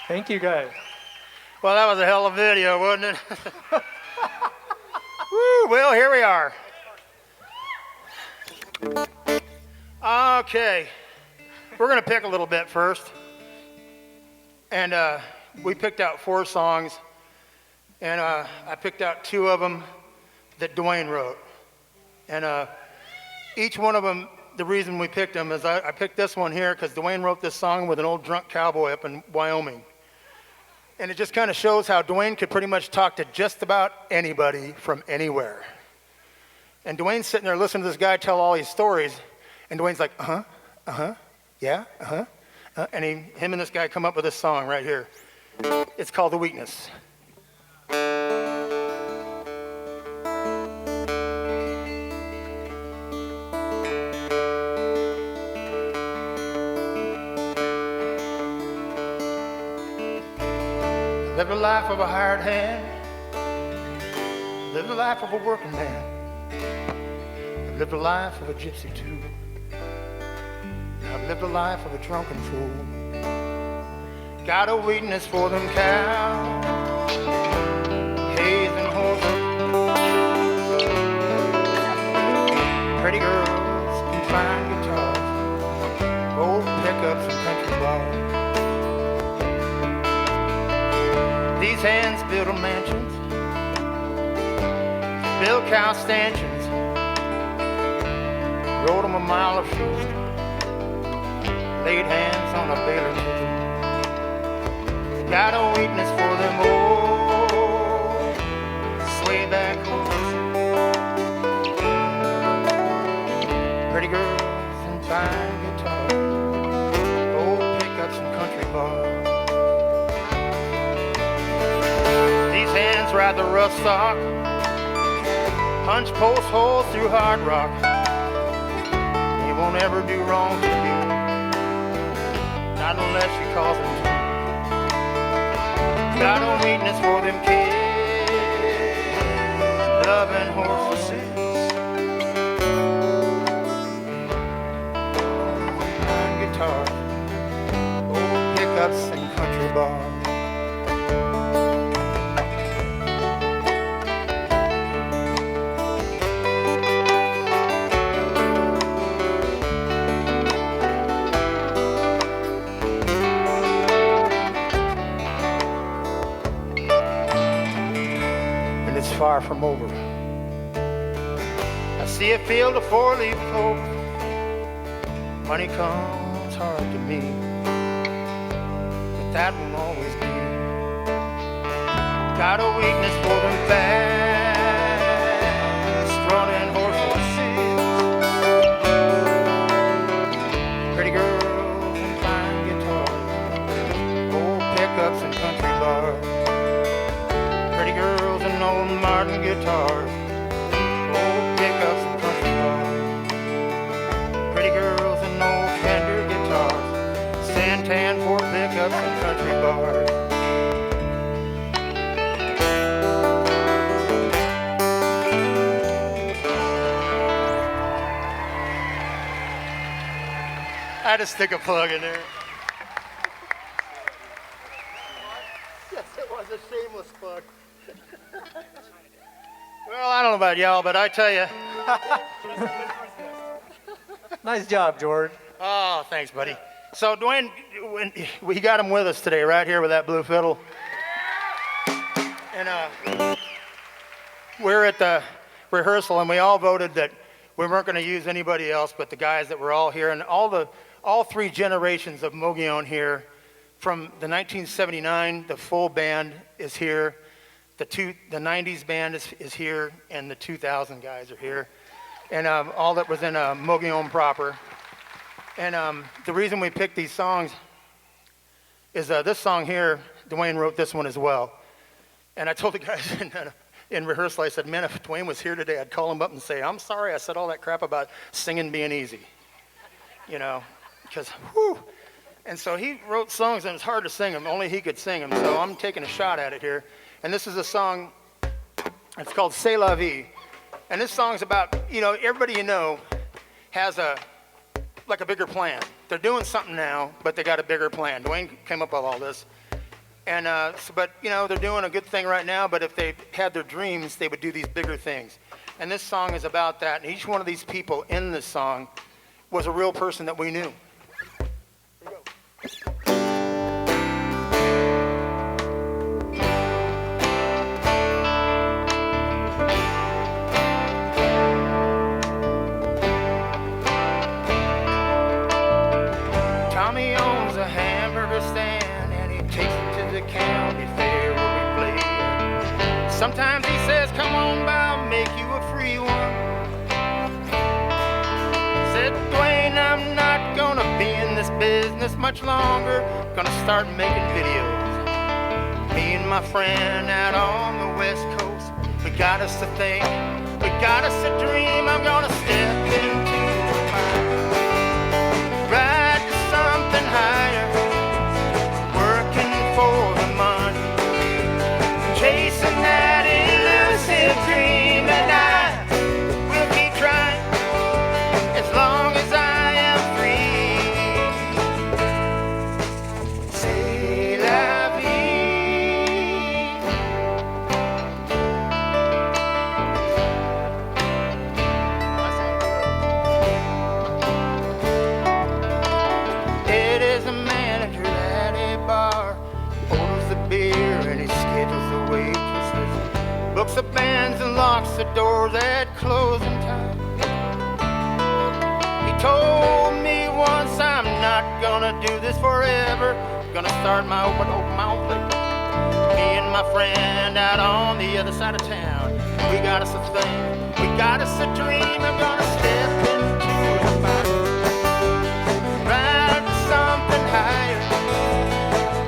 Thank you, guys. Well, that was a hell of a video, wasn't it? Woo, well, here we are. Okay. We're going to pick a little bit first. And we picked out 4 songs. And I picked out 2 of them that Dwayne wrote. And each one of them, the reason we picked them is I picked this one here because Dwayne wrote this song with an old drunk cowboy up in Wyoming. And it just kind of shows how Dwayne could pretty much talk to just about anybody from anywhere. And Dwayne's sitting there listening to this guy tell all these stories, and Dwayne's like, yeah, and him and this guy come up with this song right here. It's called The Weakness. Live the life of a hired hand. Live the life of a working man. Live the life of a gypsy too. I've lived the life of a drunken fool. Got a weakness for them cows, hays and horses, pretty girls and fine guitars, old pickups and country bars. These hands build mansions, build cow stanchions, rode them a mile of shoes, laid hands on a baler too. Got a weakness for them old swayback horses, pretty girls and fine guitars, old pickups and country bars. These hands ride the rough stock, punch post holes through hard rock. They won't ever do wrong to you, not unless you cause them to. Got a weakness for them kids, loving horses, and guitars, old pickups and country bars. Far from over, I see a field of 4-leaf clover. Money comes hard to me, but that won't always be. Got a weakness for them fast running horses, pretty girls and fine guitars, old pickups and country bars. Girls and old Martin guitars, old pickups and country bars. Pretty girls and old Fender guitars, Santan for pickups and country bars. I had to stick a plug in there. Yes, it was a shameless plug. Well, I don't know about y'all, but I tell you. Nice job, George. Oh, thanks, buddy. So, Dwayne, we got him with us today, right here with that blue fiddle. And we're at the rehearsal, and we all voted that we weren't going to use anybody else but the guys that were all here. And all 3 generations of Mogollon here, from the 1979, the full band is here. The 90s band is here, and the 2000 guys are here, and all that was in Mogollon proper. And the reason we picked these songs is this song here, Dwayne wrote this one as well. And I told the guys in rehearsal, I said, man, if Dwayne was here today, I'd call him up and say, I'm sorry I said all that crap about singing being easy, you know, because whew. And so he wrote songs, and it's hard to sing them, only he could sing them, so I'm taking a shot at it here. And this is a song, it's called C'est La Vie. And this song's about, you know, everybody you know has a bigger plan. they're doing something now, but they got a bigger plan. Dwayne came up with all this. And, but, you know, they're doing a good thing right now, but if they had their dreams, they would do these bigger things. And this song is about that. And each one of these people in this song was a real person that we knew. Tommy owns a hamburger stand, and he takes it to the county fair where we play. Sometimes he says, come on by, I'll make you a free one. Said, Dwayne, I'm not gonna be in this business much longer. Gonna start making videos. Me and my friend out on the West Coast, we got us a thing, we got us a dream. I'm gonna step into the fire, ride to something higher, working for the money, chasing that elusive dream, and I will keep trying as long as I am free. C'est la vie. It is a manager at a bar. He orders the beer and he schedules the waitresses, books the bands and locks the doors at closing time. He told me once, I'm not gonna do this forever. Gonna start my open place. Me and my friend out on the other side of town, we got us a thing, we got us a dream. I'm gonna step into the fire, ride to something higher,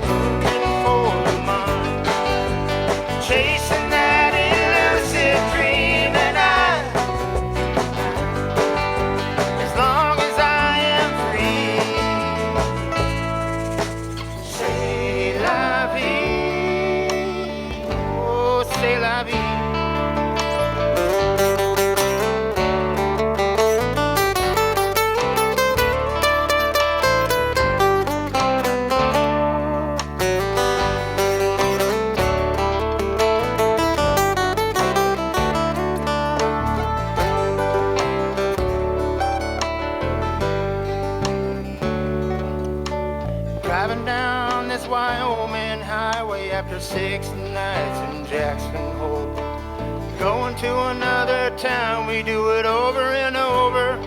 looking for the money, chasing that elusive dream, and as long as I am free. C'est la vie. Oh, c'est la vie. Driving down this Wyoming highway after 6 nights in Jackson Hole, going to another town, we do it over and over.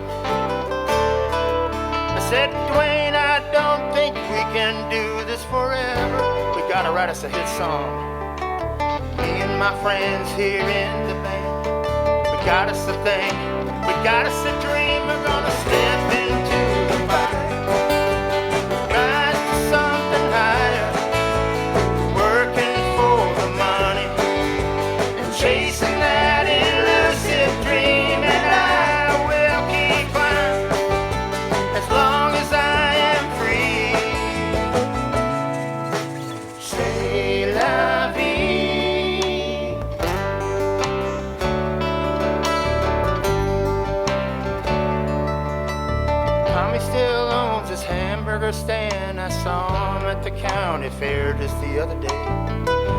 I said, Dwayne, I don't think we can do this forever. We gotta write us a hit song. Me and my friends here in the band, we got us a thing, we got us a dream. We're gonna step into the fire, rise to something higher, working for the money, and chasing that elusive dream. And I will keep climbing as long as I am free. C'est la vie. Tommy still owns his hamburger stand. I saw him at the county fair just the other day.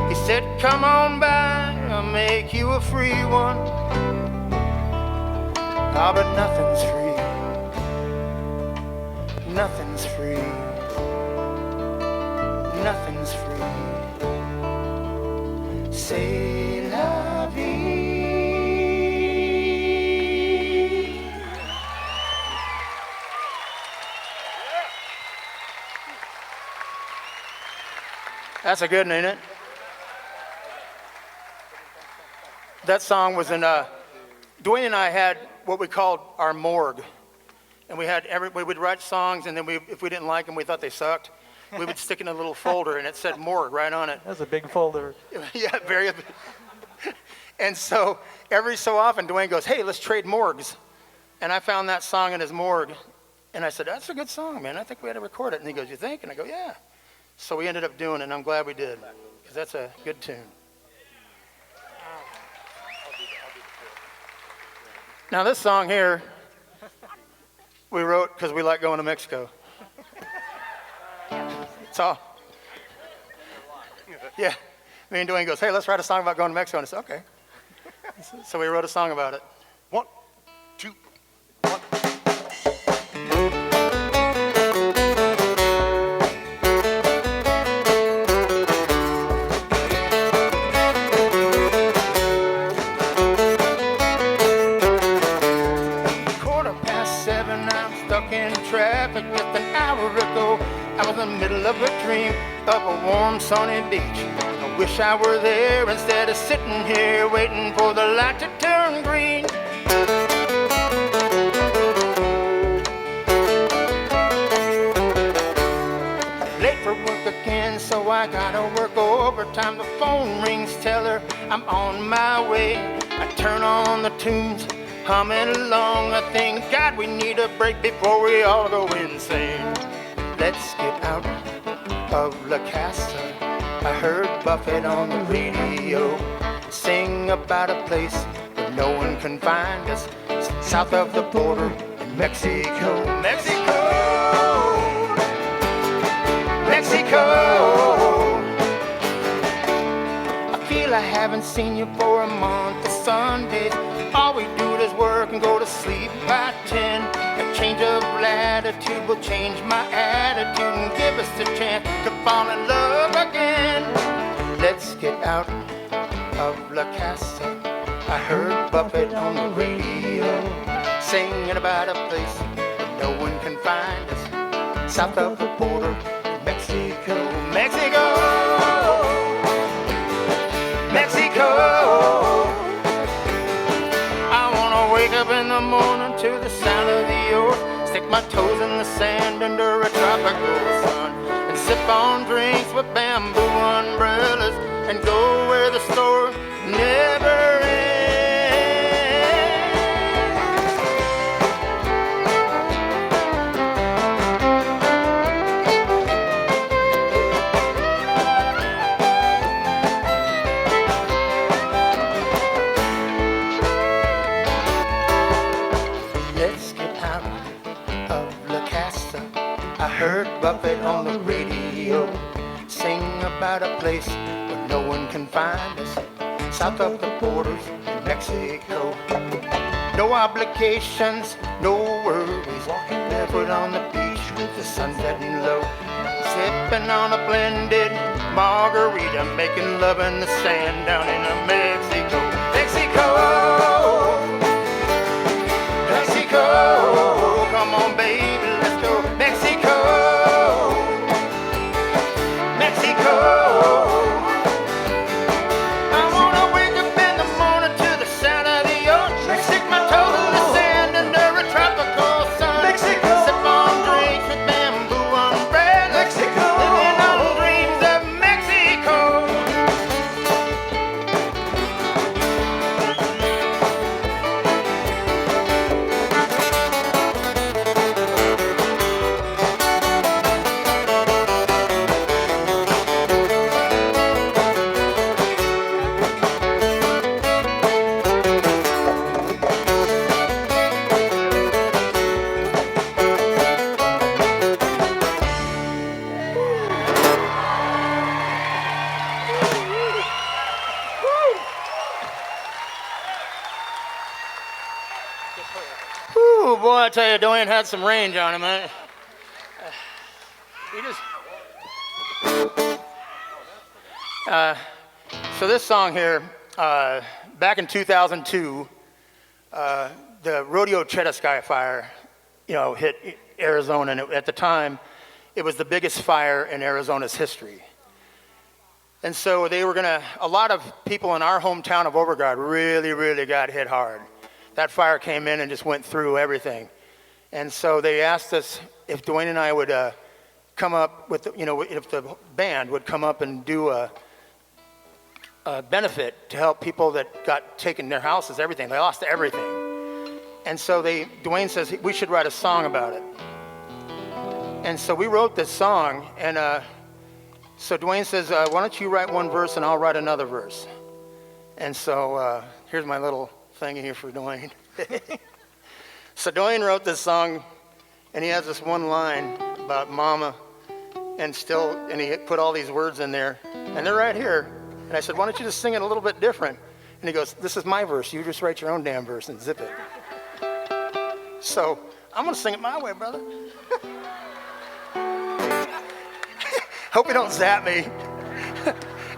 He said, come on by, I'll make you a free one. Ah, but nothing's free. Nothing's free. Nothing's free. C'est la vie. That's a good one, ain't it? That song was in, Dwayne and I had what we called our morgue. And we would write songs, and then if we didn't like them, we thought they sucked, we would stick in a little folder, and it said morgue right on it. That's a big folder. Yeah, very. And so every so often, Dwayne goes, hey, let's trade morgues. And I found that song in his morgue. And I said, that's a good song, man. I think we ought to record it. And he goes, you think? And I go, yeah. So we ended up doing it, and I'm glad we did, because that's a good tune. Now this song here, we wrote because we like going to Mexico. So, yeah, me and Dwayne goes, hey, let's write a song about going to Mexico. And I said, okay. So we wrote a song about it. 1, 2, 1. Stuck in traffic just an hour ago. I was in the middle of a dream of a warm sunny beach. I wish I were there instead of sitting here waiting for the light to turn green. Late for work again, so I gotta work overtime. The phone rings, tell her I'm on my way. I turn on the tunes, humming along. I think, God, we need a break before we all go insane. Let's get out of La Casa. I heard Buffett on the radio sing about a place where no one can find us, south of the border in Mexico. Mexico! Mexico! I feel I haven't seen you for a month of Sundays. All we do is work and go to sleep by 10. A change of latitude will change my attitude and give us a chance to fall in love again. Let's get out of La Casa. I heard Buffett on the radio singing about a place where no one can find us, south of the border, Mexico. Mexico! Mexico! Wake up in the morning to the sound of the oars, stick my toes in the sand under a tropical sun, and sip on drinks with bamboo umbrellas, and go where the store never ends. Heard Buffett on the radio sing about a place where no one can find us, south of the borders in Mexico. No obligations, no worries, walking barefoot on the beach with the sun setting low, sipping on a blended margarita, making love in the sand down in Mexico. Mexico, Mexico, come on baby, let's go. Mexico, I wanna wake up in the morning to the sound of the ocean, stick my toes in the sand under a tropical sun, Mexico. Sip on drinks with bamboo umbrellas, Mexico. Living on dreams of Mexico. Ooh, boy, I tell you, Dwayne had some range on him, man. So this song here, back in 2002, the Rodeo Chetasky fire, hit Arizona, and at the time, it was the biggest fire in Arizona's history. And so a lot of people in our hometown of Overgard really, really got hit hard. That fire came in and just went through everything. And so they asked us if Dwayne and I would come up with, if the band would come up and do a benefit to help people that got taken their houses, everything. They lost everything. And so Dwayne says we should write a song about it. And so we wrote this song, and so Dwayne says, why don't you write one verse and I'll write another verse. And so here's my little thing here for Dwayne. So Dwayne wrote this song, and he has this one line about mama and he put all these words in there, and they're right here. And I said, why don't you just sing it a little bit different? And he goes, this is my verse. You just write your own damn verse and zip it. So I'm going to sing it my way, brother. Hope you don't zap me.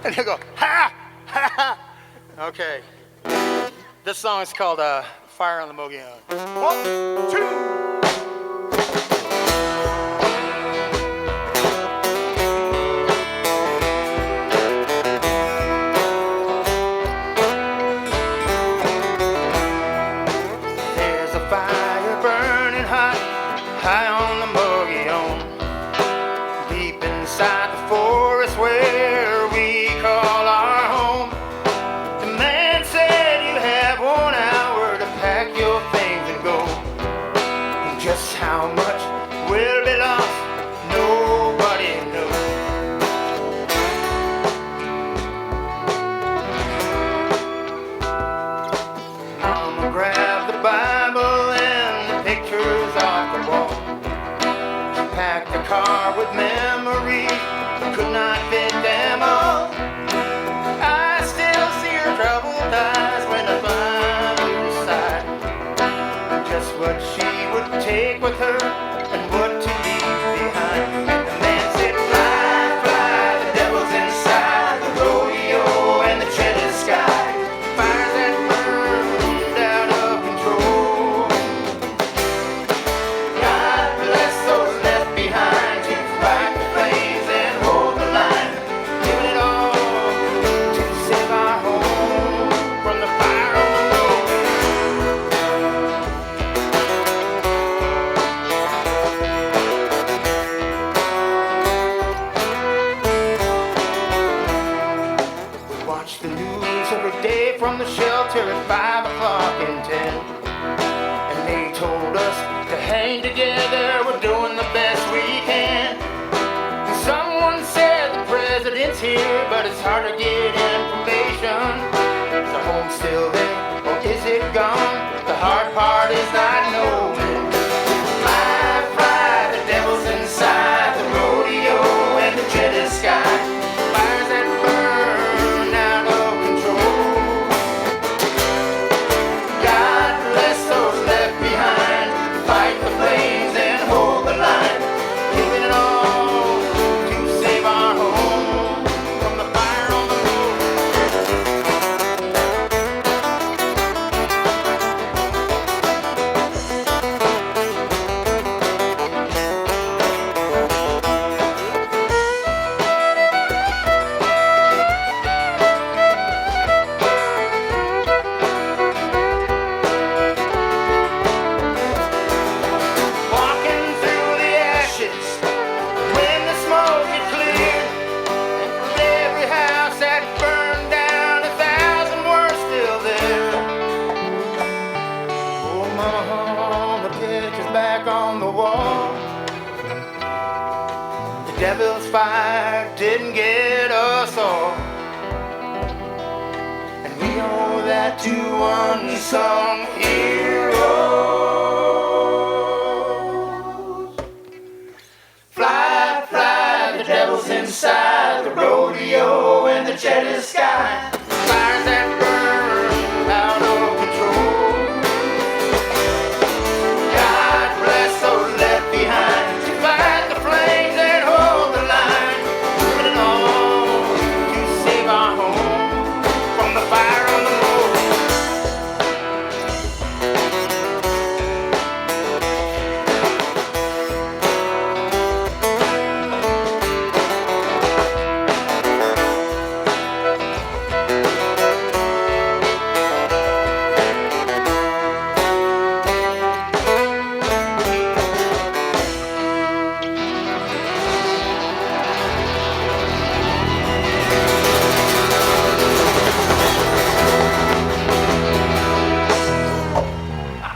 And he'll go, ha, ha, ha. Okay. This song is called Fire on the Mogollon. 1, 2. High on the Mogollon, deep inside the forest where we call our home. The man said you have 1 hour to pack your things and go. And just how much will be lost, nobody knows. Mama grabbed the Bible and the pictures off the wall. Packed a car with memories, but could not fit them all. I still see her troubled eyes when I climb to the side. Just what she would take with her and what to leave behind. And the man said, fly, fly, the devil's inside the rodeo and the cheddar sky. Fires that burned out of control. God bless those left behind to fight the flames and hold the line, giving it all to save our home from the fire on the road. We watch the news every day from the shelter at 5 o'clock and 10. And they told us to hang together, we're doing the best we can. And someone said the president's here, but it's hard to get information. Is the home still there, or is it gone? The hard part is not knowing. Fly, fly, the devil's inside the rodeo and the cheddar sky. Fires that burn out of control. God bless those left behind, fight the flames and hold the line, giving it all to save our home from the fire on the road. Walking through the ashes when the smoke had cleared, and from every house that burned down, 1,000 were still there. Oh, mama, the picture's back on the wall. The devil's fire didn't get us all, and we owe that to unsung heroes. Fly, fly, the devil's inside the rodeo and the cheddar sky. Fires that burn out of control. God bless those left behind to fight the flames and hold the line, doing it all to save our home from the fire on the road.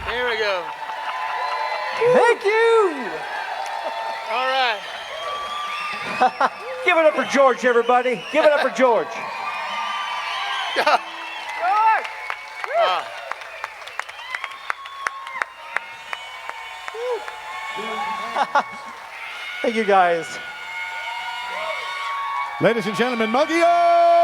Here we go. Thank you. All right. Give it up for George, everybody. Give it up for George. Thank you guys. Ladies and gentlemen, Mogollon!